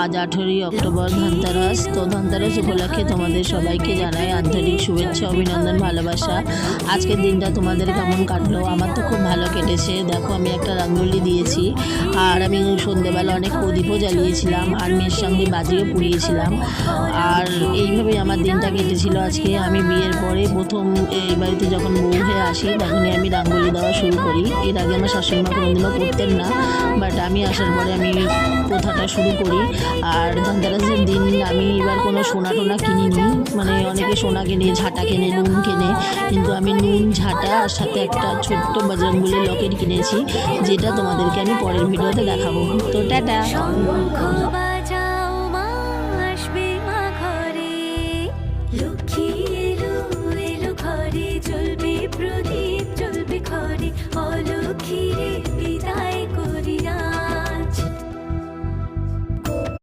আজ 18ই অক্টোবর ধনতেরাস। তো ধনতেরাস উপলক্ষে তোমাদের সবাইকে জানাই আন্তরিক শুভেচ্ছা, অভিনন্দন, ভালোবাসা। আজকের দিনটা তোমাদের কেমন কাটলো? আমার তো খুব ভালো কেটেছে। দেখো, আমি একটা রঙ্গোলি দিয়েছি, আর আমি সন্ধ্যেবেলা অনেক প্রদীপও জ্বালিয়েছিলাম, আর মেয়ের সঙ্গে বাজিও পুড়িয়েছিলাম। আর এইভাবেই আমার দিনটা কেটেছিল আজকে। আমি বিয়ের পরে প্রথম এই বাড়িতে যখন বউ হয়ে আসি, তখনই আমি রঙ্গোলি দেওয়া শুরু করি। এর আগে আমার শাশুড়িমা কোনোদিনও করতেন না, বাট আমি আসার পরে আমি প্রথাটা শুরু করি। আর ধনতেরাসের দিন আমি এবার কোনো সোনা টোনা কিনিনি, মানে অনেকে সোনা কেনে, ঝাঁটা কেনে, নুন কেনে, কিন্তু আমি নুন, ঝাঁটা আর সাথে একটা ছোট্ট বজরংবলীর লকেট কিনেছি, যেটা তোমাদেরকে আমি পরের ভিডিওতে দেখাবো। তো টাটা।